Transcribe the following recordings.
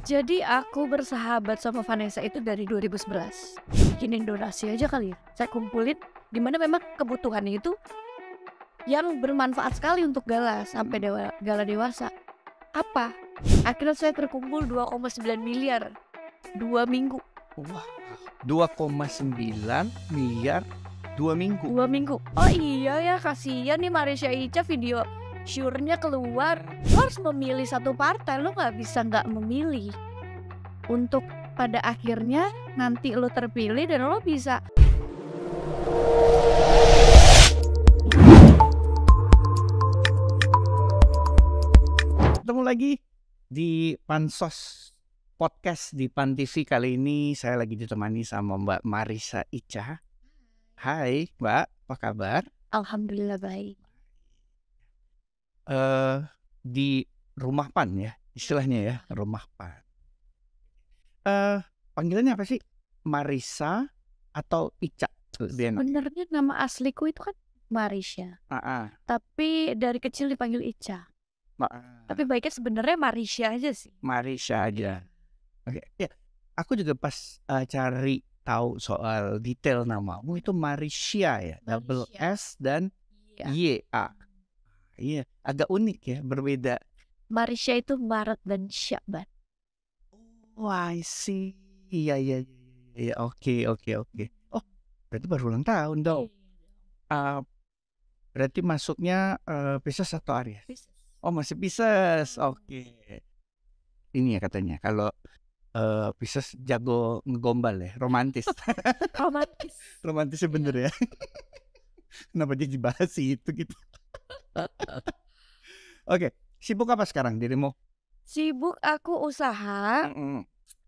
Jadi aku bersahabat sama Vanessa itu dari 2011. Bikinin donasi aja kali ya. Saya kumpulin dimana memang kebutuhannya itu yang bermanfaat sekali untuk Gala sampai Gala dewasa. Apa? Akhirnya saya terkumpul 2,9 miliar 2 minggu. Wah, 2,9 miliar 2 minggu. 2 minggu. Oh iya ya, kasihan nih Marisha Ica, video syurnya keluar. Lo harus memilih satu partai, lo gak bisa gak memilih. Untuk pada akhirnya nanti lo terpilih dan lo bisa. Ketemu lagi di Pansos Podcast di Pan TV. Kali ini saya lagi ditemani sama Mbak Marisha Ica. Hai Mbak, apa kabar? Alhamdulillah baik. Di rumah Pan ya, istilahnya ya, rumah Pan. Panggilannya apa sih? Marisha atau Ica? Sebenarnya nama asliku itu kan Marisha. Tapi dari kecil dipanggil Ica. Tapi baiknya sebenarnya Marisha aja sih. Marisha aja. Oke. Ya, aku juga pas cari tahu soal detail namamu itu Marisha ya, double S dan Y-A. Iya, agak unik ya, berbeda. Marisha itu Maret dan Syaban. Oh, I see. Iya. Oke. Oh, berarti baru ulang tahun dong. Berarti masuknya Pisces atau Aries? Oh, masih Pisces. Oke. Ini ya katanya kalau Pisces jago ngegombal ya, romantis. Romantisnya bener ya. Kenapa dia dibahas itu gitu? Oke, sibuk apa sekarang dirimu? Sibuk, aku usaha.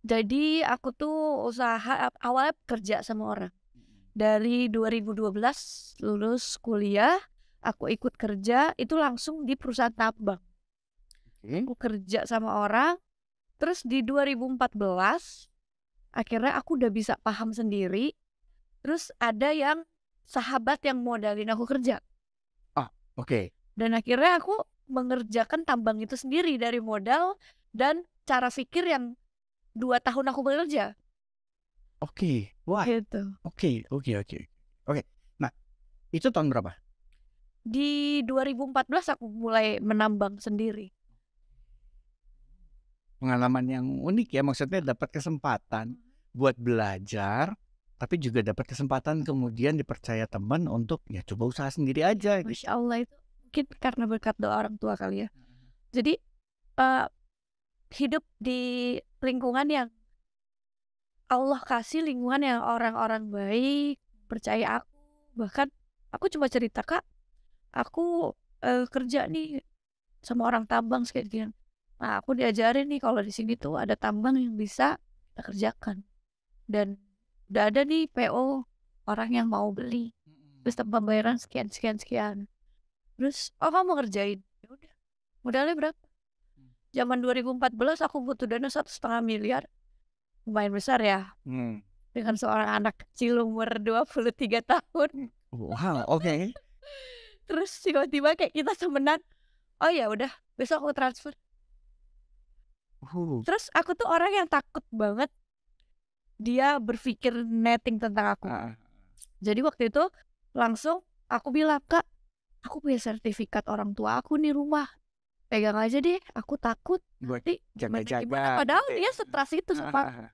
Jadi aku tuh usaha, awalnya kerja sama orang. Dari 2012 lulus kuliah, aku ikut kerja itu langsung di perusahaan tambang. Aku kerja sama orang. Terus di 2014 akhirnya aku udah bisa paham sendiri. Terus ada yang sahabat yang modalin aku kerja. Oke. Dan akhirnya aku mengerjakan tambang itu sendiri dari modal dan cara pikir yang 2 tahun aku bekerja. Oke. Wah. Gitu. Oke. Nah, itu tahun berapa? Di 2014 aku mulai menambang sendiri. Pengalaman yang unik ya, maksudnya dapat kesempatan buat belajar, tapi juga dapat kesempatan kemudian dipercaya teman untuk ya coba usaha sendiri aja. Masya Allah, itu mungkin karena berkat doa orang tua kali ya. Jadi hidup di lingkungan yang Allah kasih, lingkungan yang orang-orang baik, percaya aku. Bahkan aku cuma cerita, Kak, aku kerja nih sama orang tambang sekian. Nah, aku diajarin nih kalau di sini tuh ada tambang yang bisa kita kerjakan. Dan udah ada nih PO orang yang mau beli. Terus pembayaran sekian. Terus, kamu ngerjain. Ya udah. Modalnya berapa? Zaman 2014 aku butuh dana 1,5 miliar. Lumayan besar ya. Dengan seorang anak kecil umur 23 tahun. Wow, oke. Terus tiba-tiba kayak kita temenan. Oh ya udah, besok aku transfer. Terus aku tuh orang yang takut banget dia berpikir netting tentang aku. Jadi waktu itu langsung aku bilang, Kak, aku punya sertifikat orang tua aku nih rumah. Pegang aja deh, aku takut nanti jaga-jaga. Padahal dia stres itu sumpah.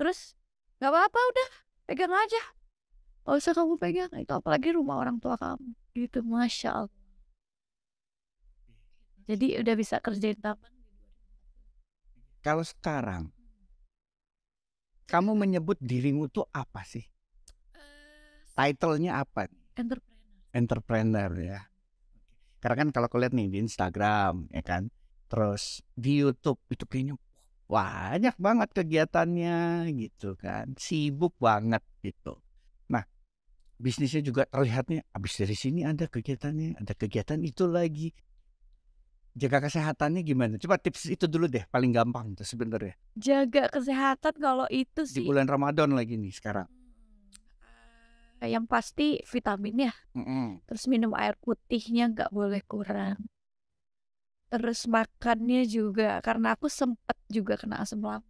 Terus gak apa-apa, udah pegang aja. Gak usah kamu pegang, itu apalagi rumah orang tua kamu. Gitu, Masya Allah. Jadi udah bisa kerjain taman. Kalau sekarang kamu menyebut dirimu tuh apa sih? Title-nya apa? Entrepreneur ya. Karena kan kalau aku lihat nih di Instagram ya kan, terus di YouTube itu kayaknya banyak banget kegiatannya gitu kan, sibuk banget gitu. Nah, bisnisnya juga terlihatnya habis dari sini ada kegiatannya, ada kegiatan itu lagi. Jaga kesehatannya gimana? Coba tips itu dulu deh, paling gampang tuh sebenarnya. Jaga kesehatan kalau itu sih. Di bulan Ramadan lagi nih sekarang. Yang pasti vitaminnya. Terus minum air putihnya nggak boleh kurang. terus makannya juga karena aku sempet juga kena asam lambung,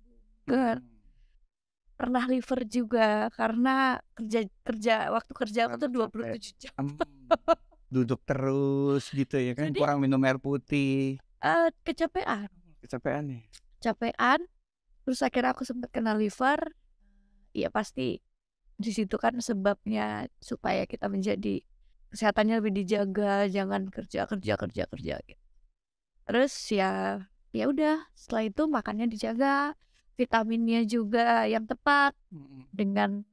pernah liver juga karena kerja kerja waktu kerja aku tuh 27 jam. Duduk terus gitu ya kan, Jadi kurang minum air putih. kecapean, Kecapean ya? capean, terus akhirnya aku sempet kena liver. Ya pasti di situ kan sebabnya supaya kita menjadi kesehatannya lebih dijaga, jangan kerja kerja kerja kerja gitu. Terus ya udah setelah itu makannya dijaga, vitaminnya juga yang tepat dengan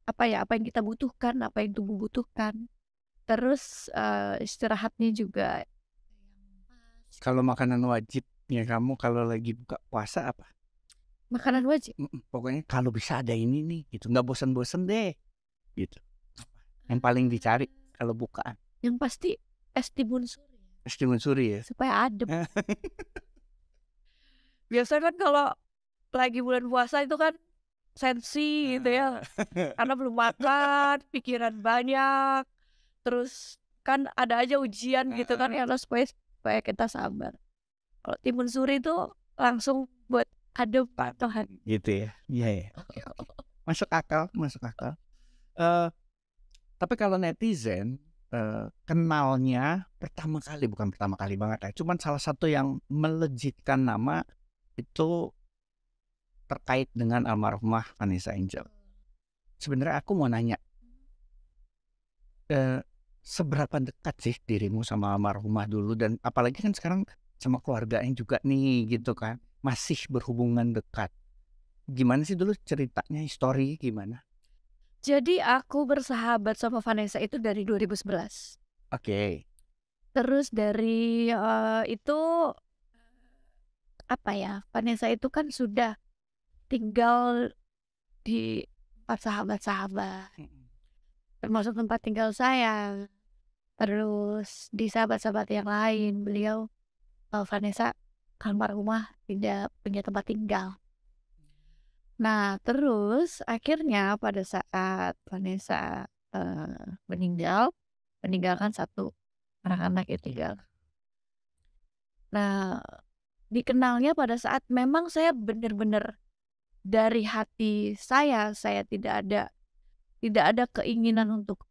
apa yang kita butuhkan, apa yang tubuh butuhkan. Terus istirahatnya juga Kalau makanan wajibnya kamu kalau lagi buka puasa apa? makanan wajib. Pokoknya kalau bisa ada ini nih gitu, nggak bosan-bosan deh gitu. Yang paling dicari kalau bukaan? Yang pasti es timun suri Es timun suri ya. supaya adem. Biasanya kan kalau lagi bulan puasa itu kan sensi gitu ya, karena belum makan, pikiran banyak, terus kan ada aja ujian gitu kan ya, supaya kita sabar. Kalau timun suri itu langsung buat adem Tuhan. Gitu ya. Iya ya. Oke. Masuk akal, masuk akal. Tapi kalau netizen kenalnya bukan pertama kali banget ya, cuman salah satu yang melejitkan nama itu terkait dengan almarhumah Vanessa Angel. Sebenarnya aku mau nanya, seberapa dekat sih dirimu sama almarhumah dulu, dan apalagi kan sekarang sama keluarganya juga nih gitu kan, masih berhubungan dekat. Gimana sih dulu ceritanya, histori gimana? Jadi aku bersahabat sama Vanessa itu dari 2011. Oke. Terus dari itu apa ya, Vanessa itu kan sudah tinggal di tempat sahabat-sahabat, termasuk tempat tinggal saya. Terus di sahabat-sahabat yang lain, beliau Vanessa almarhumah tidak punya tempat tinggal. Nah terus akhirnya pada saat Vanessa meninggalkan satu anak-anak ya tinggal. Nah dikenalnya pada saat memang saya benar-benar dari hati saya tidak ada keinginan untuk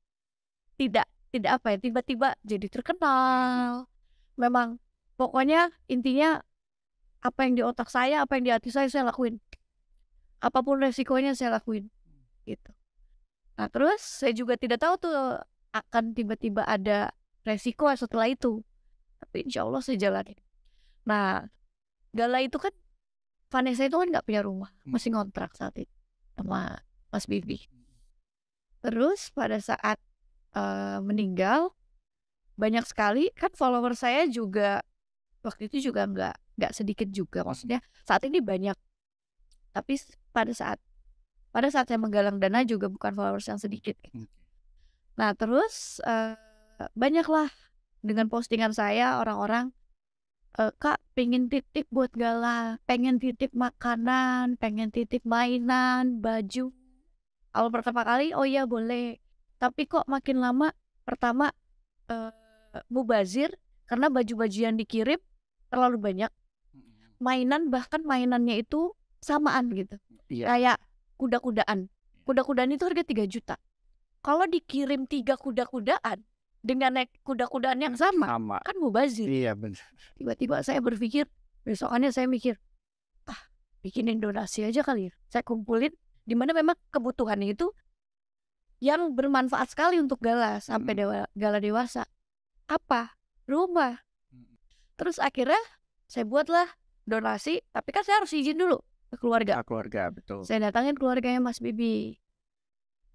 tidak apa ya, tiba-tiba jadi terkenal. Memang pokoknya intinya apa yang di otak saya, apa yang di hati saya lakuin. Apapun resikonya saya lakuin gitu. Nah terus saya juga tidak tahu tuh akan tiba-tiba ada resiko setelah itu, tapi insya Allah saya jalanin. Nah Gala itu kan, Vanessa itu kan nggak punya rumah, masih ngontrak saat itu sama Mas Bibi. Terus pada saat meninggal, banyak sekali kan follower saya juga waktu itu juga nggak sedikit juga, maksudnya saat ini banyak, tapi pada saat saya menggalang dana juga bukan followers yang sedikit. Nah terus banyaklah dengan postingan saya orang-orang, Kak pengen titip buat Gala, pengen titip makanan, pengen titip mainan, baju. Awal pertama kali oh iya boleh, tapi kok makin lama pertama mubazir karena baju-baju yang dikirim terlalu banyak, bahkan mainannya itu samaan gitu. Kayak kuda-kudaan itu harga 3 juta. Kalau dikirim 3 kuda-kudaan dengan naik kuda-kudaan yang sama. Kan mubazir. Iya benar. Tiba-tiba saya berpikir, besokannya saya mikir, bikinin donasi aja kali ya. Saya kumpulin dimana memang kebutuhannya itu yang bermanfaat sekali untuk Gala sampai Gala dewasa. Apa? Rumah. Terus akhirnya saya buatlah donasi, tapi kan saya harus izin dulu ke keluarga. Keluarga, betul. Saya datangin keluarganya Mas Bibi,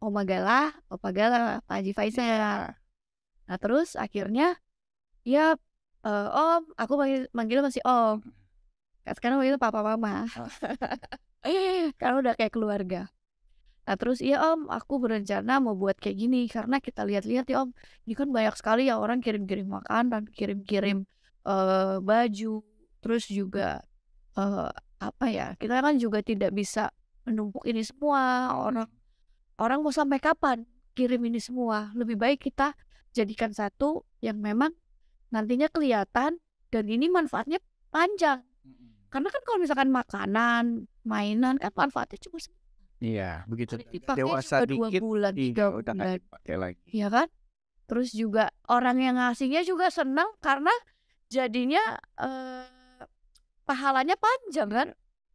Oma Gala, Opa Gala, Pak Haji Faisal. Nah terus akhirnya ya Om, aku manggil masih Om. Sekarang manggil Papa Mama. Karena udah kayak keluarga. Nah terus iya Om, aku berencana mau buat kayak gini karena kita lihat-lihat ya Om, ini kan banyak sekali ya orang kirim-kirim makanan, kirim-kirim baju, terus juga apa ya, kita kan juga tidak bisa menumpuk ini semua. Orang mau sampai kapan kirim ini semua? Lebih baik kita jadikan satu yang memang nantinya kelihatan dan ini manfaatnya panjang. Karena kan kalau misalkan makanan, mainan kan manfaatnya cuma Iya, begitu dipakai dewasa juga 2 dikit, bulan, 3 udah nggak bulan. dipakai lagi. Iya kan? Terus juga orang yang ngasihnya juga senang karena jadinya pahalanya panjang kan.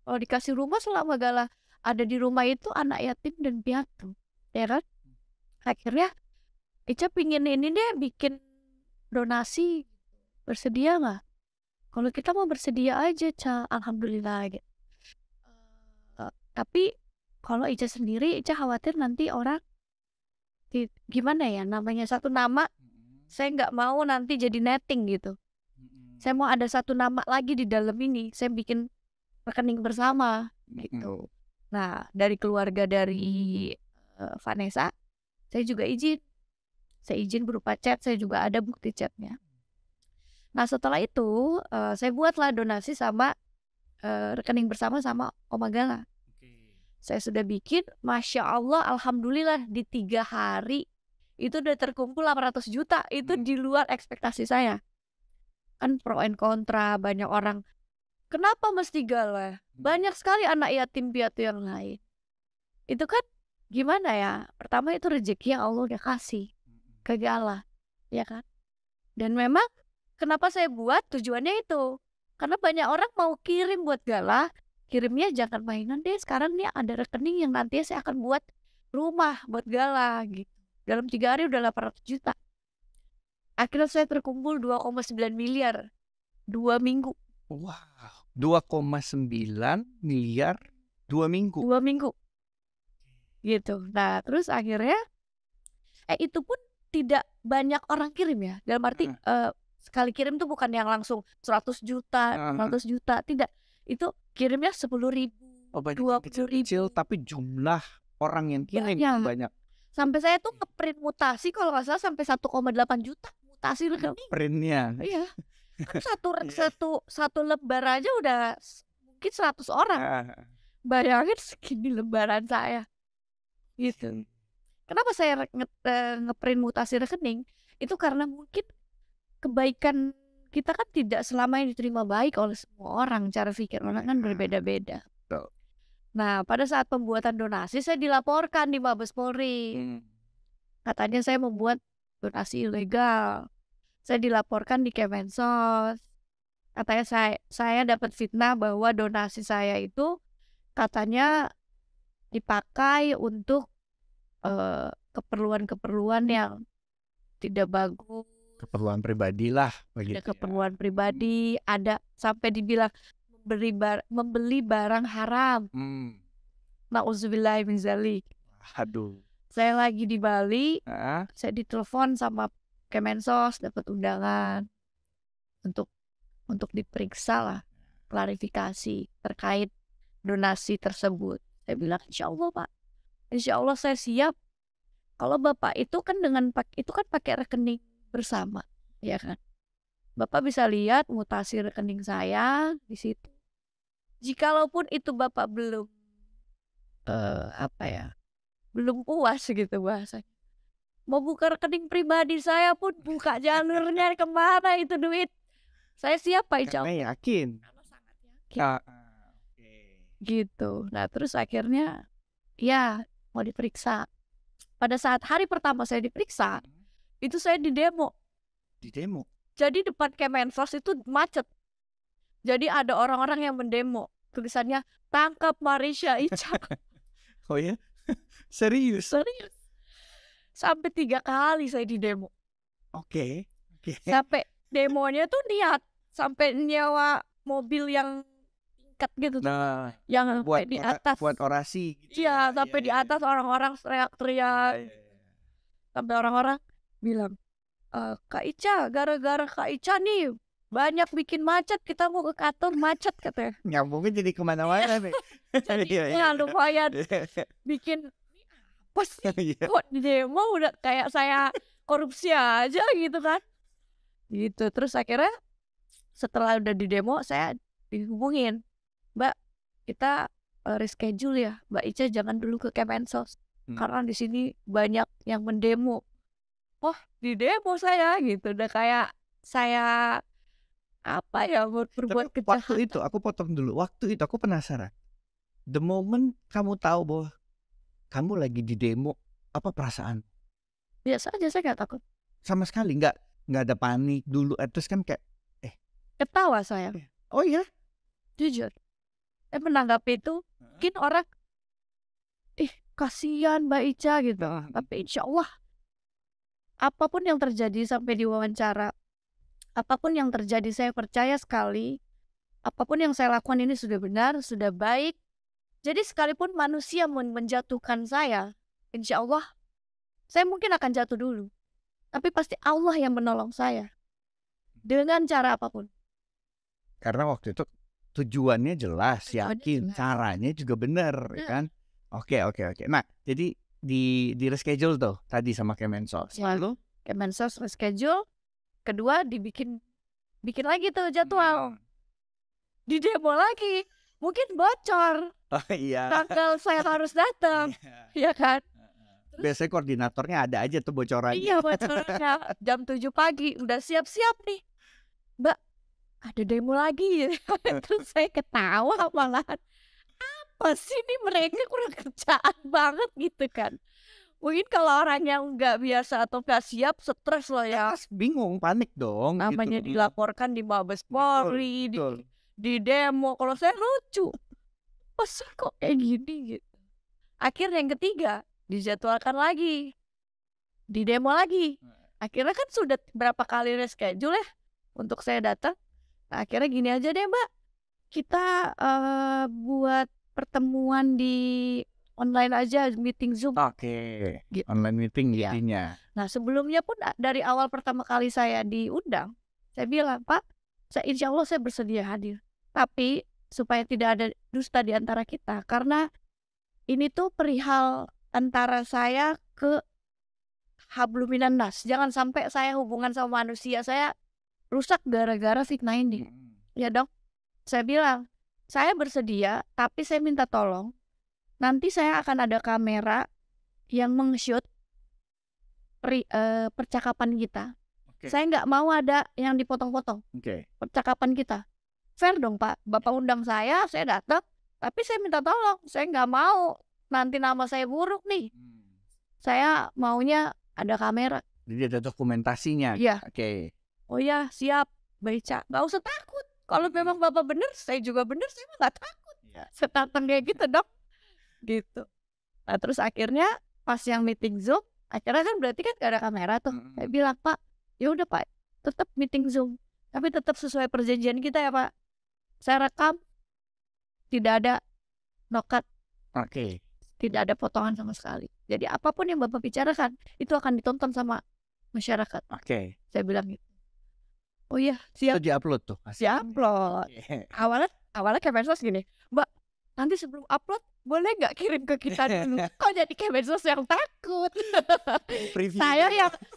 Kalau dikasih rumah selama Gala ada di rumah itu anak yatim dan piatu, ya kan? Akhirnya Ica pingin ini deh bikin donasi, bersedia nggak? Kalau kita mau bersedia aja, Ca, alhamdulillah gitu. Tapi kalau Ica sendiri, Ica khawatir nanti orang gimana ya, namanya satu nama, saya nggak mau nanti jadi netting gitu. Saya mau ada satu nama lagi di dalam ini, saya bikin rekening bersama gitu. Nah, dari keluarga dari Vanessa, saya juga izin. Saya izin berupa chat, saya juga ada bukti chatnya. Nah, setelah itu saya buatlah donasi sama rekening bersama sama Oma Gala. Saya sudah bikin, Masya Allah, alhamdulillah di 3 hari itu udah terkumpul 800 juta. Itu di luar ekspektasi saya. Kan pro and kontra, banyak orang, kenapa mesti Gala? Banyak sekali anak yatim piatu yang lain. Itu kan gimana ya? Pertama itu rezeki yang Allah udah kasih ke Gala, ya kan? Dan memang kenapa saya buat tujuannya itu? Karena banyak orang mau kirim buat Gala, kirimnya jangan mainan deh, sekarang nih ada rekening yang nantinya saya akan buat rumah buat Gala gitu. Dalam 3 hari udah 800 juta. Akhirnya saya terkumpul 2,9 miliar 2 minggu. Wow, 2,9 miliar 2 minggu. 2 minggu. Gitu. Nah, terus akhirnya itu pun tidak banyak orang kirim ya. Dalam arti sekali kirim tuh bukan yang langsung 100 juta, 100 juta, tidak. Itu kirimnya 10.000, 20.000. Kecil tapi jumlah orang yang kirim banyak. Sampai saya tuh ngeprint mutasi kalau nggak salah sampai 1,8 juta mutasi rekening. Printnya. Iya. Kan satu lembar aja udah mungkin 100 orang. Bayangin segini lembaran saya. Gitu. Kenapa saya ngeprint mutasi rekening? Itu karena mungkin kebaikan kita kan tidak selamanya diterima baik oleh semua orang. Cara pikir orang kan berbeda-beda. Nah, pada saat pembuatan donasi saya dilaporkan di Mabes Polri. Katanya saya membuat donasi ilegal. Saya dilaporkan di Kemensos. Katanya saya dapat fitnah bahwa donasi saya itu katanya dipakai untuk keperluan-keperluan yang tidak bagus. Keperluan pribadi lah. Ada keperluan pribadi, ada sampai dibilang membeli barang haram. Nauzubillah min zalik. Aduh. Saya lagi di Bali, saya ditelepon sama Kemensos, dapat undangan untuk diperiksa lah, klarifikasi terkait donasi tersebut. Saya bilang, insya Allah Pak, insya Allah saya siap. Kalau Bapak itu kan pakai rekening bersama, ya kan? Bapak bisa lihat mutasi rekening saya di situ. Jikalaupun itu Bapak belum belum puas gitu bahasanya, mau buka rekening pribadi saya pun buka jalurnya kemana itu duit, saya siap Pak, insya Allah. Karena yakin. Karena sangat yakin. Gitu. Nah terus akhirnya ya mau diperiksa. Pada saat hari pertama saya diperiksa, itu saya di demo. Jadi depan Kemensos itu macet. Jadi ada orang-orang yang mendemo. Tulisannya, tangkap Marisha Ica. Oh ya? Serius? Sampai 3 kali saya di demo. Oke. Sampai demonya tuh niat. Sampai nyewa mobil yang tingkat gitu. Nah, yang buat di atas. Buat orasi gitu. Iya, sampai di atas orang-orang teriak-teriak. Sampai orang-orang bilang, Kak Ica, gara-gara Kak Ica nih banyak bikin macet, kita mau ke kantor macet katanya. Nyambungnya jadi kemana-mana nih. Jadi lumayan bikin apa sih, kok di demo udah kayak saya korupsi aja gitu kan. Gitu. Terus akhirnya setelah udah di demo saya dihubungin, Mbak, kita reschedule ya, Mbak Ica jangan dulu ke Kemensos karena di sini banyak yang mendemo. Oh, di demo saya gitu, udah kayak saya apa ya, berbuat Tapi waktu kejahatan. itu aku potong dulu. Waktu itu aku penasaran. The moment kamu tahu bahwa kamu lagi di demo, apa perasaan? Biasa aja, saya nggak takut. Sama sekali nggak ada panik dulu. Terus kan kayak Ketawa saya, oh ya, jujur. Menanggapi itu, mungkin orang, ih kasihan Mbak Ica gitu. Tapi insya Allah, apapun yang terjadi sampai di wawancara, apapun yang terjadi, saya percaya sekali, apapun yang saya lakukan ini sudah benar, sudah baik. Jadi sekalipun manusia menjatuhkan saya, insya Allah, saya mungkin akan jatuh dulu. Tapi pasti Allah yang menolong saya. Dengan cara apapun. karena waktu itu tujuannya jelas, Tujuannya yakin, jelas. caranya juga bener, ya kan? Oke. Nah, jadi di reschedule tuh tadi sama Kemensos. Lalu Kemensos reschedule, kedua bikin lagi tuh jadwal. Di demo lagi, mungkin bocor Oh iya. tanggal saya harus datang, ya kan? Biasanya koordinatornya ada aja tuh bocorannya. Iya, bocornya jam 7 pagi udah siap-siap nih, Mbak, ada demo lagi. Terus saya ketawa malahan, apa sih ini mereka kurang kerjaan banget gitu kan. Mungkin kalau orang yang nggak biasa atau nggak siap, stres loh ya. Bingung, panik dong. Namanya gitu. dilaporkan di Mabes Polri, Betul. di demo. Kalau saya lucu, apa sih kok kayak gini gitu. Akhirnya yang ketiga dijadwalkan lagi, di demo lagi. Akhirnya kan sudah berapa kali reschedule ya untuk saya datang. Nah, akhirnya gini aja deh Mbak, kita buat pertemuan di online aja, meeting Zoom. Oke. Gitu. Online meeting Ya. jadinya. Nah sebelumnya pun dari awal pertama kali saya diundang, saya bilang, Pak, insya Allah saya bersedia hadir. Tapi supaya tidak ada dusta di antara kita, karena ini tuh perihal antara saya ke habluminan nas. Jangan sampai saya hubungan sama manusia saya rusak gara-gara fitnah ini. Ya dong, saya bilang, saya bersedia, tapi saya minta tolong, nanti saya akan ada kamera yang meng-shoot percakapan kita. Oke. Saya nggak mau ada yang dipotong-potong percakapan kita. Fair dong Pak, Bapak undang saya datang, tapi saya minta tolong, saya nggak mau nanti nama saya buruk nih. Saya maunya ada kamera. Jadi ada dokumentasinya. Iya. Oke. Oh ya, siap, Mbak Ica. Nggak usah takut. Kalau memang Bapak bener, saya juga bener, saya mah nggak takut. Ya. Setantang kayak gitu dong. Gitu. Nah terus akhirnya pas yang meeting Zoom, akhirnya kan berarti kan gak ada kamera tuh. Saya bilang, Pak, ya udah Pak, tetap meeting Zoom, tapi tetap sesuai perjanjian kita ya Pak. Saya rekam, tidak ada nokat, Oke. tidak ada potongan sama sekali. Jadi apapun yang Bapak bicarakan itu akan ditonton sama masyarakat. Oke. Saya bilang gitu. Oh iya, siap. Itu diupload tuh. Diupload. Awalnya Kemensos gini, Mbak, nanti sebelum upload boleh nggak kirim ke kita dulu? Kok jadi Kemensos yang takut?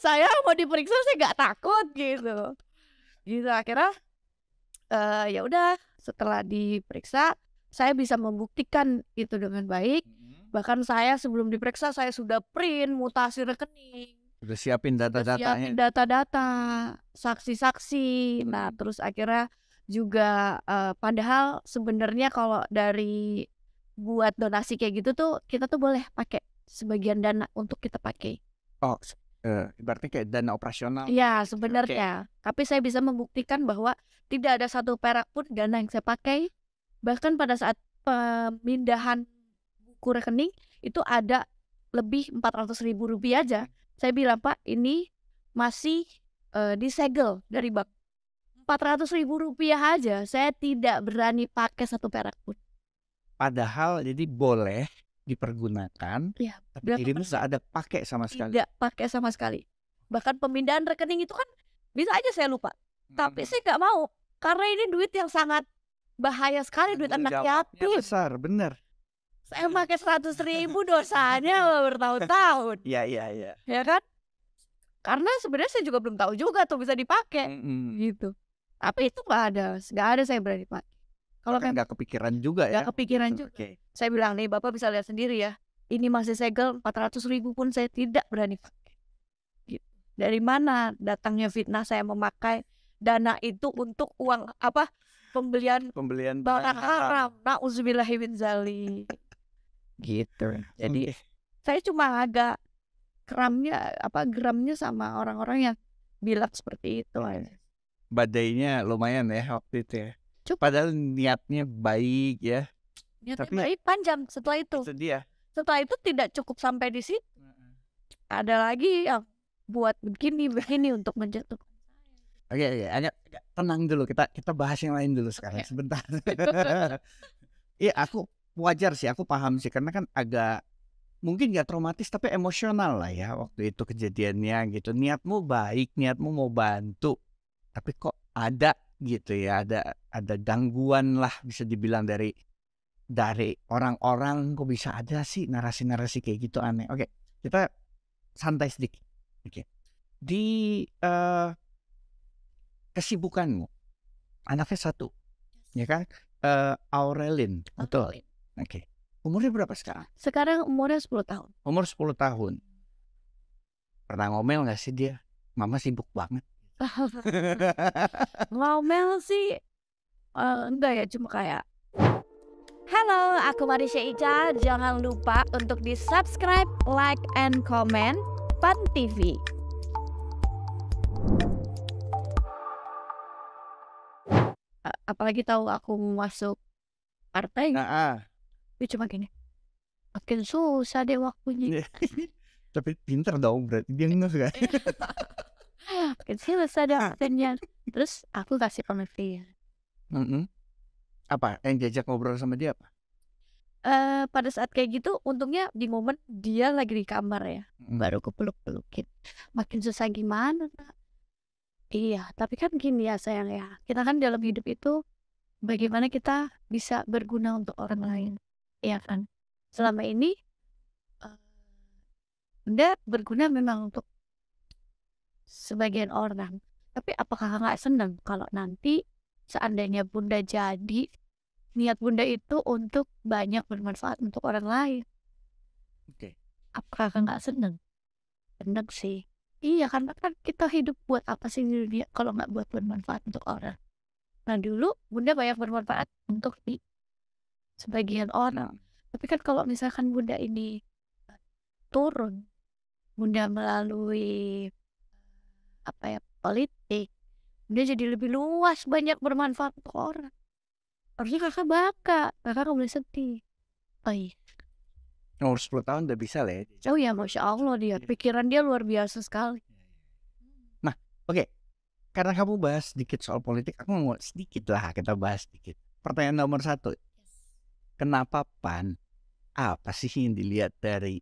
saya mau diperiksa saya nggak takut gitu. Gitu akhirnya ya udah, setelah diperiksa saya bisa membuktikan itu dengan baik. Bahkan saya sebelum diperiksa saya sudah print mutasi rekening. Udah siapin data-datanya. Data-data, saksi-saksi. Nah, terus akhirnya juga padahal sebenarnya kalau dari buat donasi kayak gitu tuh kita tuh boleh pakai sebagian dana untuk kita pakai. Oh, berarti kayak dana operasional. Iya, sebenarnya. Tapi saya bisa membuktikan bahwa tidak ada satu perak pun dana yang saya pakai. Bahkan pada saat pemindahan buku rekening itu ada lebih 400.000 rupiah aja. Saya bilang, Pak, ini masih disegel dari bank. 400.000 rupiah aja saya tidak berani pakai satu perak pun. Padahal jadi boleh dipergunakan, ya, tapi dirimu nggak ada pakai sama sekali. Tidak pakai sama sekali. Bahkan pemindahan rekening itu kan bisa aja saya lupa. Tapi saya nggak mau, karena ini duit yang sangat bahaya sekali, duit anak yatim. Besar, bener. Saya pakai 100.000 dosanya bertahun-tahun. Iya. Ya kan? Karena sebenarnya saya juga belum tahu juga tuh bisa dipakai. Gitu. Tapi itu nggak ada saya berani pakai. Kalau kan nggak kepikiran juga ya. Nggak kepikiran juga. Okay. Saya bilang nih, Bapak bisa lihat sendiri ya. Ini masih segel 400.000 pun saya tidak berani pakai. Gitu. Dari mana datangnya fitnah saya memakai dana itu untuk uang apa pembelian barang haram. Nauzubillahi min dzalik. Gitu. Jadi saya cuma agak geramnya sama orang-orang yang bilang seperti itu. Badainya lumayan ya waktu itu ya. Padahal niatnya baik ya. Niatnya baik panjang setelah itu. Itu dia. Setelah itu tidak cukup sampai di situ. Ada lagi yang buat begini untuk menjatuhkan. Oke, agak tenang dulu, kita bahas yang lain dulu sekarang sebentar. Iya, aku wajar sih, aku paham sih karena kan agak mungkin gak traumatis tapi emosional lah ya waktu itu kejadiannya gitu. Niatmu baik, niatmu mau bantu, tapi kok ada gitu ya, ada gangguan lah bisa dibilang dari orang-orang. Kok bisa ada sih narasi-narasi kayak gitu, aneh. Oke, kita santai sedikit. Oke. Di kesibukanmu, anaknya 1, ya kan? Aurelin, betul. Oke. Umurnya berapa sekarang? Sekarang umurnya 10 tahun. Umur 10 tahun. Pernah ngomel gak sih dia? Mama sibuk banget. Ngomel sih enggak ya, cuma kayak halo, aku Marisha Ica. Jangan lupa untuk di subscribe, like, and comment Pan TV. Apalagi tahu aku masuk partai. Dia cuma gini, makin susah deh waktunya. Tapi pinter dong berarti dia enggak kan? Makin susah deh waktunya. Terus aku kasih pengertian. Apa yang diajak ngobrol sama dia apa? Pada saat kayak gitu untungnya di momen dia lagi di kamar ya, baru peluk-pelukin. Makin susah gimana, Nak? Iya, tapi kan gini ya sayang ya, kita kan dalam hidup itu bagaimana kita bisa berguna untuk orang lain, iya kan? Selama ini Bunda berguna memang untuk sebagian orang, tapi apakah nggak senang kalau nanti seandainya Bunda jadi niat Bunda itu untuk banyak bermanfaat untuk orang lain? Oke. Apakah nggak senang? Senang sih. Iya, karena kan kita hidup buat apa sih di dunia kalau nggak buat bermanfaat untuk orang. Nah dulu Bunda banyak bermanfaat untuk di sebagian orang. Tapi kan kalau misalkan Bunda ini turun, Bunda melalui politik, Bunda jadi lebih luas, banyak bermanfaat untuk orang. Harusnya kakak kakak nggak boleh sedih. Oh iya. Umur 10 tahun udah bisa lah ya. Oh ya, Masya Allah dia, pikiran dia luar biasa sekali. Nah, oke. Karena kamu bahas sedikit soal politik, aku mau sedikit lah kita bahas sedikit. Pertanyaan nomor 1. Kenapa PAN? Apa sih yang dilihat dari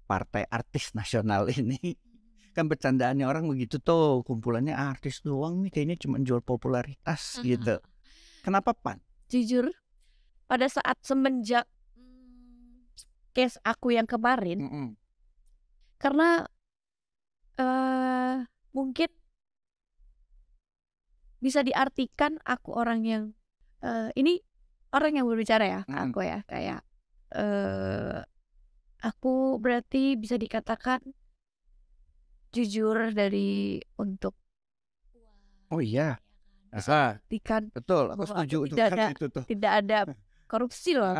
partai artis nasional ini? Kan bercandaannya orang begitu tuh, kumpulannya artis doang nih, kayaknya cuma jual popularitas gitu. Kenapa PAN? Jujur, pada saat semenjak case aku yang kemarin, karena mungkin bisa diartikan aku orang yang ini orang yang berbicara ya, aku ya, kayak aku berarti bisa dikatakan jujur dari untuk oh iya, betul, aku setuju tidak ada korupsi loh.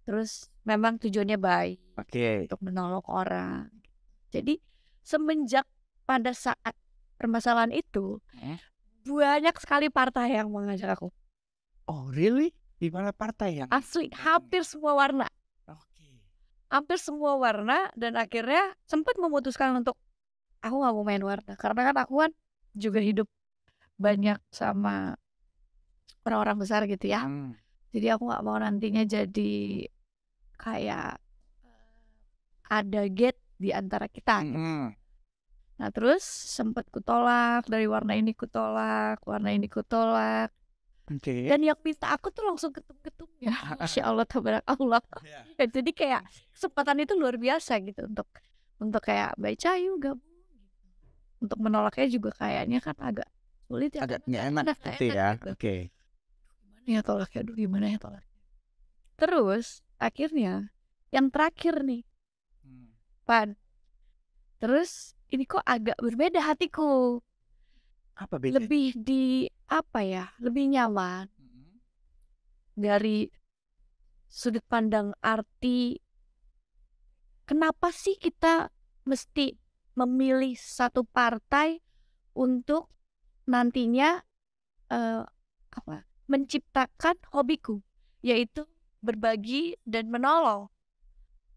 Terus memang tujuannya baik untuk menolong orang. Jadi semenjak pada saat permasalahan itu banyak sekali partai yang mengajak aku. Oh really? Di mana partai yang? Asli, hampir semua warna. Hampir semua warna, dan akhirnya sempat memutuskan untuk aku gak mau main warna. Karena kan aku kan juga hidup banyak sama orang-orang besar gitu ya. Jadi aku gak mau nantinya jadi kayak ada gate di antara kita gitu. Nah terus sempat kutolak, dari warna ini kutolak, warna ini kutolak. Dan yang minta aku tuh langsung ketum-ketum ya. Masya Allah, tabarakallah. Jadi kayak kesempatan itu luar biasa gitu untuk kayak baca yuk gabung. Untuk menolaknya juga kayaknya kan agak sulit ya. Agak nggak enak gitu ya. Gitu. Gimana ya tolaknya? Terus akhirnya yang terakhir nih, PAN. Terus ini kok agak berbeda hatiku. Apa bedanya? lebih lebih nyaman dari sudut pandang arti kenapa sih kita mesti memilih satu partai untuk nantinya menciptakan hobiku, yaitu berbagi dan menolong.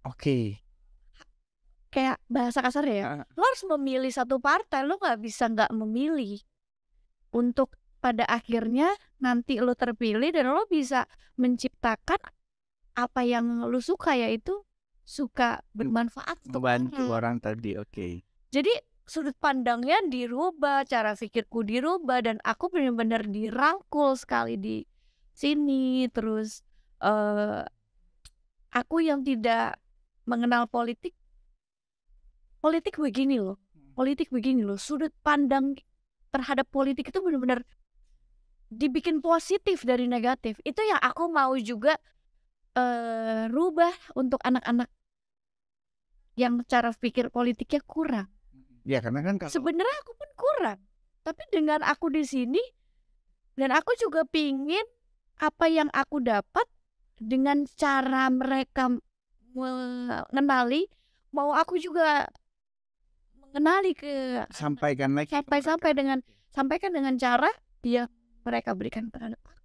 Oke. Kayak bahasa kasarnya ya, lo harus memilih satu partai, lo nggak bisa nggak memilih. Untuk pada akhirnya nanti lo terpilih dan lo bisa menciptakan apa yang lo suka, yaitu suka bermanfaat untuk Membantu orang. orang tadi, oke. Jadi sudut pandangnya dirubah, cara pikirku dirubah, dan aku benar-benar dirangkul sekali di sini. Terus aku yang tidak mengenal politik begini loh, sudut pandang terhadap politik itu benar-benar dibikin positif dari negatif. Itu yang aku mau juga rubah untuk anak-anak yang cara pikir politiknya kurang. Ya karena kan kalau Sebenarnya aku pun kurang, tapi dengan aku di sini dan aku juga pingin apa yang aku dapat dengan cara mereka mengenali, mau aku juga mengenali ke sampaikan lagi ke sampaikan dengan cara yang mereka berikan terhadap aku.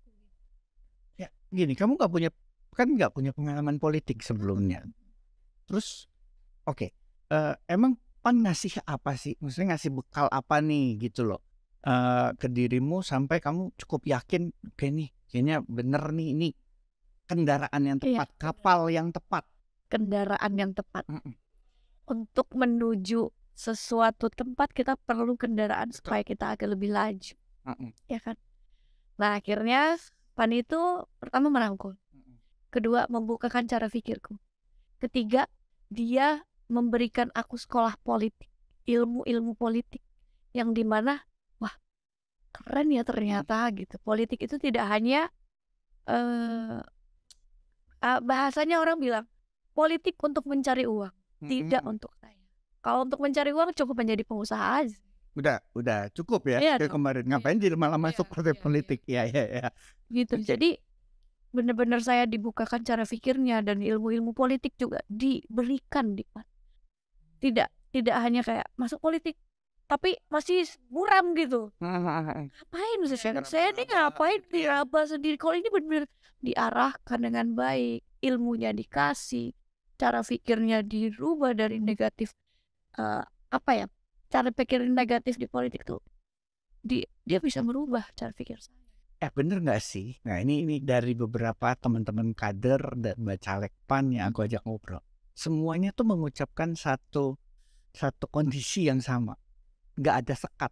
ya gini, kamu nggak punya pengalaman politik sebelumnya. Terus oke, emang PAN ngasih apa sih? Maksudnya ngasih bekal apa nih gitu loh ke dirimu sampai kamu cukup yakin, oke nih kayaknya bener nih, ini kendaraan yang tepat, kapal yang tepat. Kendaraan yang tepat. Untuk menuju sesuatu tempat kita perlu kendaraan supaya kita agak lebih laju, ya kan? Nah akhirnya PAN itu pertama merangkul, kedua membukakan cara pikirku, ketiga dia memberikan aku sekolah politik, ilmu politik yang dimana wah keren ya ternyata gitu. Politik itu tidak hanya bahasanya orang bilang politik untuk mencari uang, tidak untuk saya. Kalau untuk mencari uang cukup menjadi pengusaha aja. Udah cukup ya. Iya Kayak kemarin ngapain jadi malah masuk partai politik. Ya. Gitu. Jadi benar-benar saya dibukakan cara pikirnya dan ilmu politik juga diberikan di PAN. Tidak hanya kayak masuk politik tapi masih buram gitu. Ngapain saya ini ngapain diraba sendiri. Kalau ini benar-benar diarahkan dengan baik, ilmunya dikasih, cara pikirnya dirubah dari negatif cara pikir negatif di politik tuh dia bisa merubah cara pikir saya. Bener nggak sih? Nah ini dari beberapa teman-teman kader dan bacalek PAN yang aku ajak ngobrol, semuanya tuh mengucapkan satu kondisi yang sama, nggak ada sekat.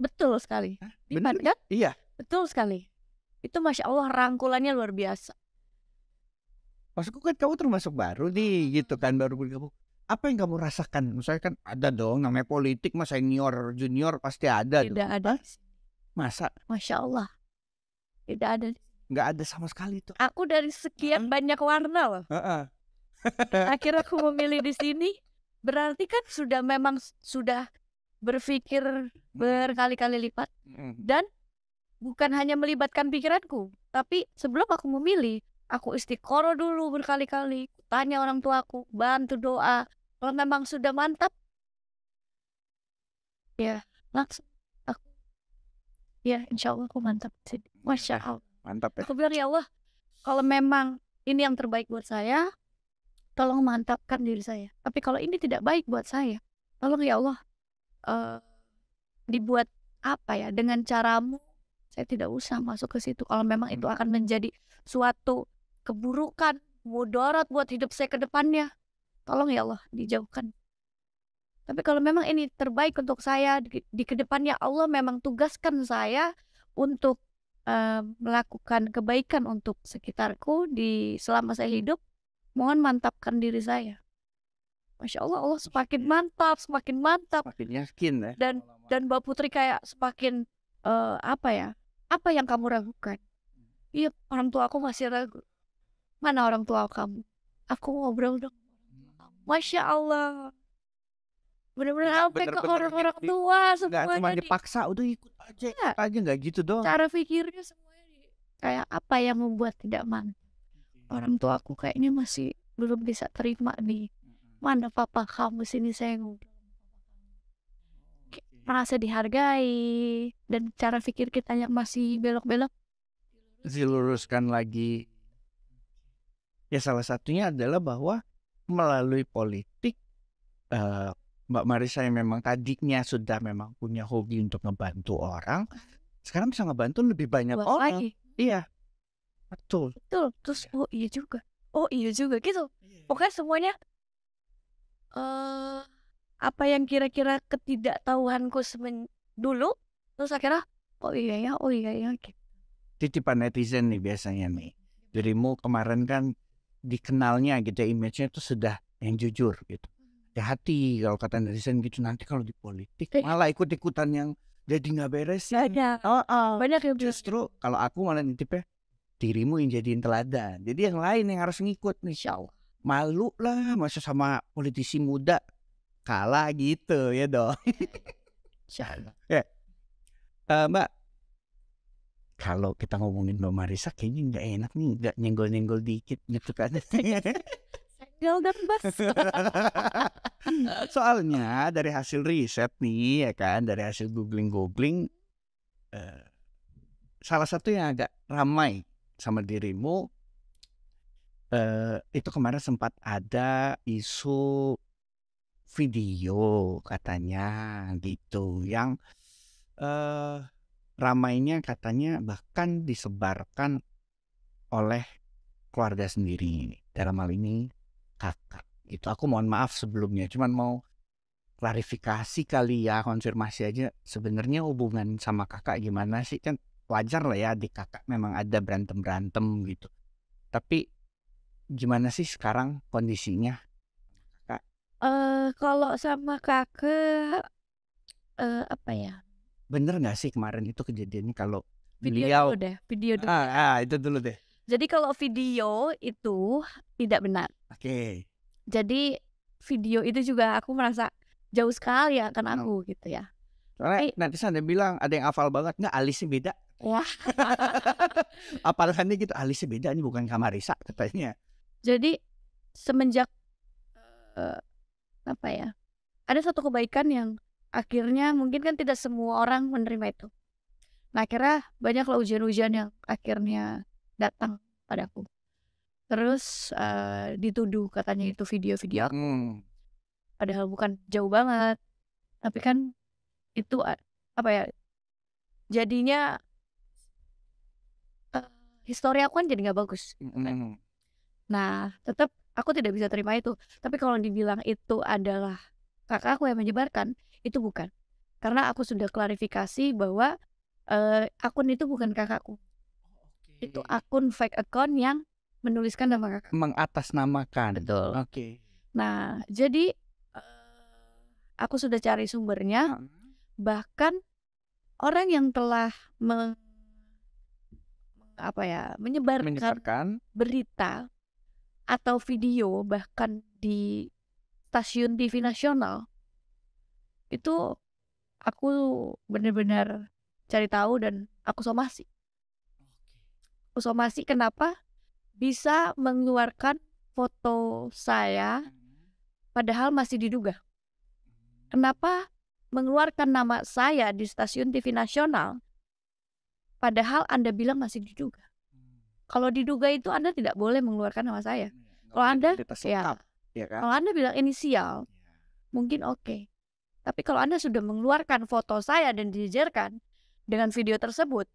Betul sekali. Bener kan? Iya. Betul sekali. Itu Masya Allah rangkulannya luar biasa. Maksudku kan kamu termasuk baru nih gitu kan, baru bergabung. Apa yang kamu rasakan? Misalnya kan ada dong namanya politik, mas senior junior pasti ada. Tidak ada. Masa? Masya Allah. Tidak ada. Nggak ada sama sekali tuh. Aku dari sekian banyak warna loh. Akhirnya aku memilih di sini. Berarti kan sudah berpikir berkali-kali lipat. Dan bukan hanya melibatkan pikiranku, tapi sebelum aku memilih, aku istiqoroh dulu berkali-kali, tanya orang tuaku, bantu doa. Kalau memang sudah mantap, ya langsung aku, ya insya Allah aku mantap. Masya Allah. Mantap ya. Aku bilang ya Allah, kalau memang ini yang terbaik buat saya, tolong mantapkan diri saya. Tapi kalau ini tidak baik buat saya, tolong ya Allah dibuat dengan caramu. Saya tidak usah masuk ke situ. Kalau memang itu akan menjadi suatu keburukan, mudarat buat hidup saya ke depannya, tolong ya Allah dijauhkan. Tapi kalau memang ini terbaik untuk saya di kedepannya, Allah memang tugaskan saya untuk melakukan kebaikan untuk sekitarku selama saya hidup, mohon mantapkan diri saya. Masya Allah, Allah semakin mantap, semakin yakin ya. Dan Mbak Putri kayak semakin apa yang kamu ragukan? Iya, orang tua aku masih ragu. Mana orang tua kamu? Aku ngobrol dong. Masya Allah. bener-bener Nggak sampai ke bener-bener orang-orang di tua nggak cuma semuanya dipaksa, udah iya, ikut aja, nggak gitu doang. cara pikirnya semuanya kayak apa yang membuat tidak man orang tua aku kayaknya masih belum bisa terima nih. Mana papa kamu sini saya ngobrol. Kayak merasa dihargai dan cara pikir kita yang masih belok-belok Diluruskan lagi. Ya salah satunya adalah bahwa melalui politik Mbak Marissa yang memang tadinya sudah memang punya hobi untuk ngebantu orang, sekarang bisa ngebantu lebih banyak luas orang. lagi. Iya, betul. Betul. Terus oh iya juga gitu. Pokoknya semuanya eh apa yang kira-kira ketidaktahuanku dulu terus akhirnya oh iya ya gitu. Titipan netizen nih biasanya nih. Dirimu kemarin kan dikenalnya gitu, image-nya tuh sudah yang jujur gitu. Hati-hati kalau kata netizen gitu, nanti kalau di politik malah ikut-ikutan yang jadi nggak beres ya. Banyak yang Justru kalau aku malah nitipnya dirimu yang jadiin teladan. Jadi yang lain yang harus ngikut nih. Insya Allah. Malu lah masa sama politisi muda kalah gitu ya dong. Insya Allah. Mbak, kalau kita ngomongin Mbak Marissa kayaknya nggak enak nih, nggak nyenggol-nyenggol dikit gitu kan. Senggol dan bas. Soalnya dari hasil riset nih ya kan, dari hasil googling salah satu yang agak ramai sama dirimu itu kemarin sempat ada isu video katanya gitu yang ramainya katanya bahkan disebarkan oleh keluarga sendiri, dalam hal ini kakak gitu. Aku mohon maaf sebelumnya, cuman mau klarifikasi kali ya, konfirmasi aja sebenarnya hubungan sama kakak gimana sih. Kan wajar lah ya adik kakak memang ada berantem gitu, tapi gimana sih sekarang kondisinya kak? Kalau sama kakak apa ya? Bener nggak sih kemarin itu kejadiannya kalau Video beliau dulu deh, video dulu. itu dulu deh. Jadi kalau video itu tidak benar. Oke. Jadi video itu juga aku merasa jauh sekali akan aku gitu ya. Soalnya nanti ada bilang ada yang hafal banget, nggak alisnya beda. Wah. Apalagi gitu, alisnya beda, ini bukan Kamarisa katanya. Jadi semenjak apa ya? Ada satu kebaikan yang akhirnya mungkin kan tidak semua orang menerima itu. Nah akhirnya banyaklah ujian-ujian yang akhirnya datang padaku. Terus dituduh katanya itu video-video aku. Padahal bukan, jauh banget. Tapi kan itu apa ya? Jadinya histori aku kan jadi nggak bagus. Nah tetap aku tidak bisa terima itu. Tapi kalau dibilang itu adalah kakak aku yang menyebarkan, itu bukan. Karena aku sudah klarifikasi bahwa akun itu bukan kakakku. Itu akun fake account yang menuliskan nama kakak. Mengatasnamakan. Betul. Oke. Nah, jadi aku sudah cari sumbernya. Bahkan orang yang telah menyebarkan berita atau video bahkan di stasiun TV nasional itu aku benar-benar cari tahu dan aku somasi. Kenapa bisa mengeluarkan foto saya padahal masih diduga. Kenapa mengeluarkan nama saya di stasiun TV nasional padahal Anda bilang masih diduga. Kalau diduga itu Anda tidak boleh mengeluarkan nama saya. Kalau Anda kalau Anda bilang inisial mungkin oke. Tapi kalau Anda sudah mengeluarkan foto saya dan dijejerkan dengan video tersebut,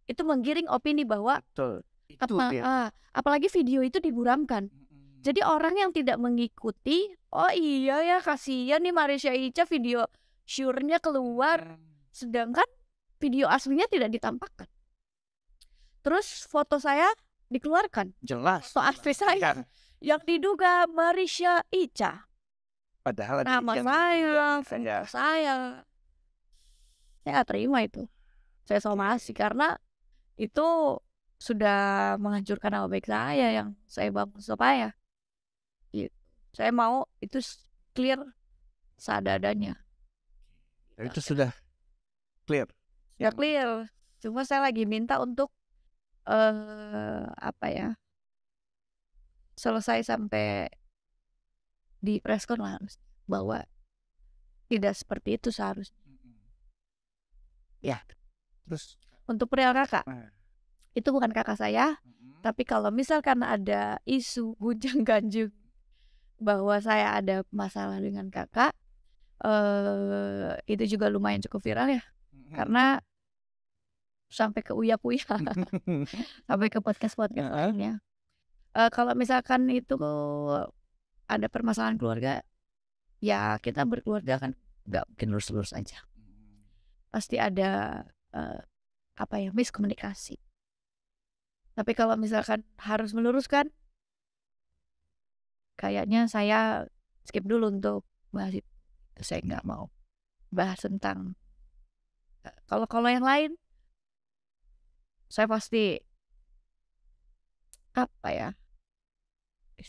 itu menggiring opini bahwa apalagi video itu diburamkan. Jadi orang yang tidak mengikuti, oh iya ya kasihan nih Marissa Ica video syurnya keluar, sedangkan video aslinya tidak ditampakkan. Terus foto saya dikeluarkan. Jelas. Foto asli saya yang diduga Marissa Ica. Padahal nama saya nggak terima itu. Saya somasi karena itu sudah menghancurkan nama baik saya yang saya bangun supaya gitu. Saya mau itu clear seadanya. Itu sudah clear. Ya clear. Cuma saya lagi minta untuk selesai sampai di preskon lah, bahwa tidak seperti itu seharusnya. Ya. Terus untuk perihal kakak, itu bukan kakak saya, tapi kalau misalkan ada isu gunjang ganjing bahwa saya ada masalah dengan kakak, itu juga lumayan cukup viral ya, karena sampai ke uya-uya, sampai ke podcast-podcast lainnya. Kalau misalkan itu ada permasalahan keluarga, ya kita berkeluarga kan nggak mungkin lurus-lurus aja, pasti ada miskomunikasi. Tapi kalau misalkan harus meluruskan, kayaknya saya skip dulu untuk bahas itu. Saya nggak mau bahas tentang kalau yang lain, saya pasti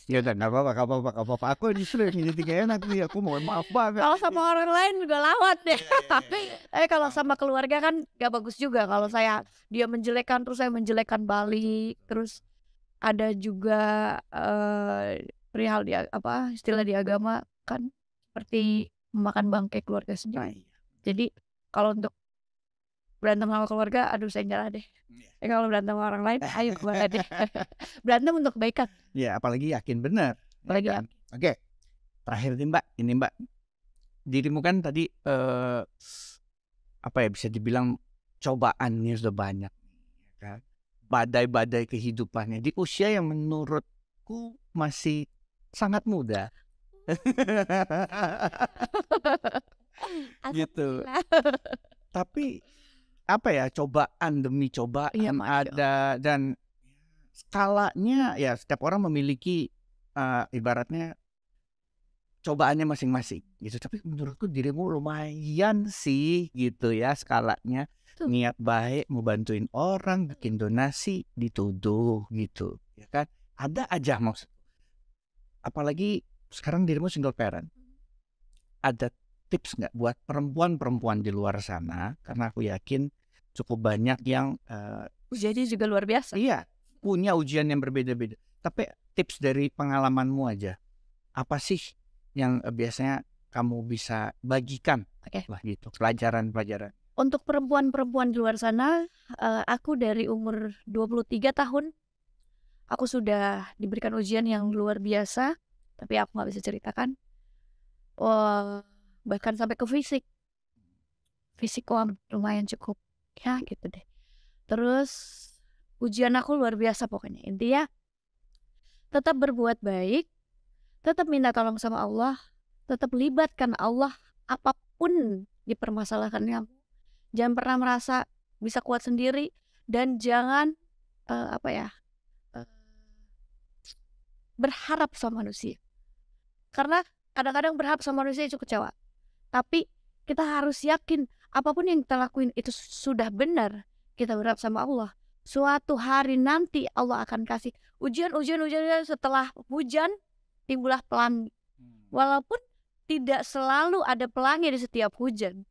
ya udah nggak apa-apa. Aku justru yang jadi gak enak nih. Aku mohon maaf banget. Kalau sama orang lain juga lawat deh. Kalau sama keluarga kan gak bagus juga. Kalau dia menjelekkan terus saya menjelekkan balik. Terus ada juga perihal istilah di agama kan seperti memakan bangkai keluarga sendiri. Jadi kalau untuk berantem sama keluarga, aduh saya nyerah deh. Kalau berantem sama orang lain, ayo kemana deh. Berantem untuk kebaikan. Ya, apalagi yakin benar. Apalagi ya kan? Oke. Terakhir nih Mbak, ini Mbak, dirimu kan tadi bisa dibilang cobaannya sudah banyak, kan? Badai-badai kehidupannya di usia yang menurutku masih sangat muda. Gitu. Tapi cobaan demi cobaan ada, dan skalanya ya setiap orang memiliki ibaratnya cobaannya masing-masing gitu. Tapi menurutku dirimu lumayan sih gitu ya skalanya. Niat baik, mau bantuin orang, bikin donasi, dituduh gitu ya kan. Ada aja maksud. Apalagi sekarang dirimu single parent. Ada tips nggak buat perempuan-perempuan di luar sana? Karena aku yakin cukup banyak yang ujiannya juga luar biasa. Iya, punya ujian yang berbeda-beda. Tapi tips dari pengalamanmu aja, apa sih yang biasanya kamu bisa bagikan? Lah gitu, pelajaran-pelajaran. Untuk perempuan-perempuan di luar sana, aku dari umur 23 tahun, aku sudah diberikan ujian yang luar biasa, tapi aku nggak bisa ceritakan. Bahkan sampai ke fisik lumayan cukup ya gitu deh. Terus ujian aku luar biasa pokoknya. Intinya tetap berbuat baik, tetap minta tolong sama Allah, tetap libatkan Allah apapun dipermasalahkannya. Jangan pernah merasa bisa kuat sendiri, dan jangan berharap sama manusia. Karena kadang-kadang berharap sama manusia itu kecewa. Tapi kita harus yakin apapun yang kita lakuin itu sudah benar. Kita berharap sama Allah. Suatu hari nanti Allah akan kasih ujian. Setelah hujan timbullah pelangi. Walaupun tidak selalu ada pelangi di setiap hujan,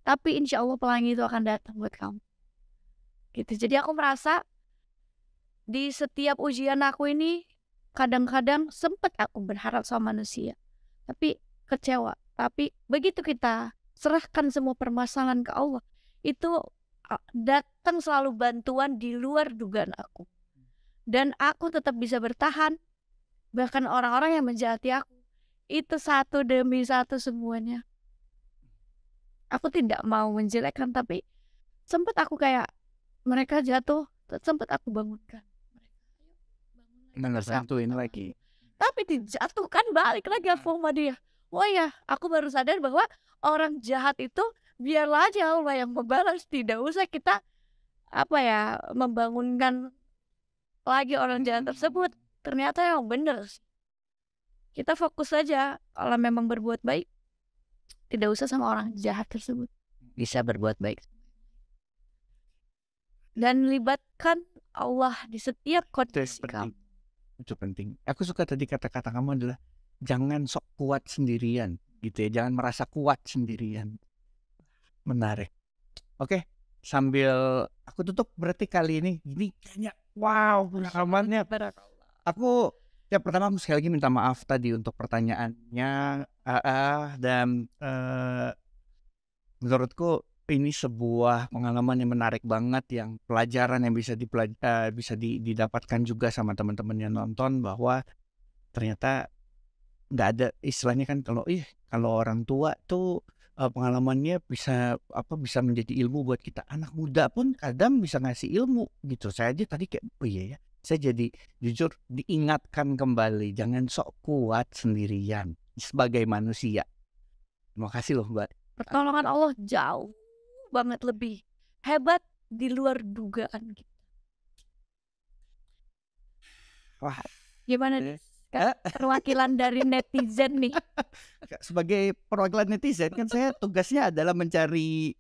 tapi insya Allah pelangi itu akan datang buat kamu. Gitu. Jadi aku merasa di setiap ujian aku ini kadang-kadang sempat aku berharap sama manusia, tapi kecewa. Tapi begitu kita serahkan semua permasalahan ke Allah, itu datang selalu bantuan di luar dugaan aku. Dan aku tetap bisa bertahan. Bahkan orang-orang yang menjahati aku, itu satu demi satu semuanya. Aku tidak mau menjelekkan, tapi sempat aku kayak mereka jatuh, sempat aku bangunkan. Bantuin lagi. Tapi dijatuhkan balik lagi sama dia. Oh ya, aku baru sadar bahwa orang jahat itu biarlah aja Allah yang membalas. Tidak usah kita membangunkan lagi orang jahat tersebut. Ternyata yang benar. Kita fokus saja. Kalau memang berbuat baik, tidak usah sama orang jahat tersebut. Bisa berbuat baik. Dan libatkan Allah di setiap kondisi kamu. Itu penting. Aku suka tadi kata-kata kamu adalah jangan sok kuat sendirian. gitu ya. Jangan merasa kuat sendirian. Menarik. Oke, sambil aku tutup berarti kali ini kayaknya wow pengalamannya. Aku pertama aku sekali lagi minta maaf tadi untuk pertanyaannya, dan menurutku ini sebuah pengalaman yang menarik banget, yang pelajaran yang bisa didapatkan juga sama teman-teman yang nonton, bahwa ternyata nggak ada istilahnya kan kalau orang tua tuh pengalamannya bisa menjadi ilmu buat kita. Anak muda pun kadang bisa ngasih ilmu gitu. Saya aja tadi kayak oh iya ya, saya jadi jujur diingatkan kembali jangan sok kuat sendirian sebagai manusia. Terima kasih loh Mbak. Pertolongan Allah jauh banget lebih hebat di luar dugaan kita. Wah, gimana nih perwakilan dari netizen nih? Sebagai perwakilan netizen kan saya tugasnya adalah mencari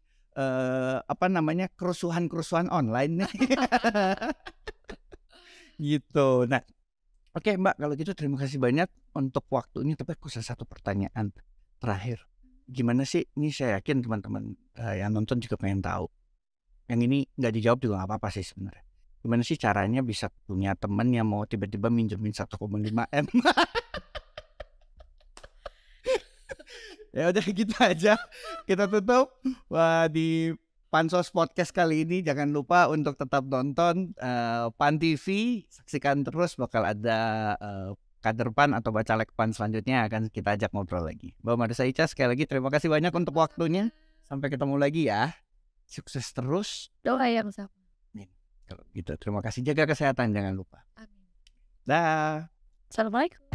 kerusuhan online nih. Gitu. Nah, oke Mbak, kalau gitu terima kasih banyak untuk waktunya. Tapi aku satu pertanyaan terakhir. Gimana sih, ini saya yakin teman-teman yang nonton juga pengen tahu. Yang ini nggak dijawab juga nggak apa-apa sih sebenarnya. Gimana sih caranya bisa punya teman yang mau tiba-tiba minjemin 1,5 M? Ya udah gitu aja. Kita tutup di Pansos Podcast kali ini. Jangan lupa untuk tetap nonton Pan TV. Saksikan terus, bakal ada kader Pan atau bacalek Pan selanjutnya akan kita ajak ngobrol lagi. Mbak Marissa Ica, sekali lagi terima kasih banyak untuk waktunya. Sampai ketemu lagi ya. Sukses terus. Doa yang sama. Kalau gitu terima kasih, jaga kesehatan jangan lupa. Amin. Dah. Assalamualaikum.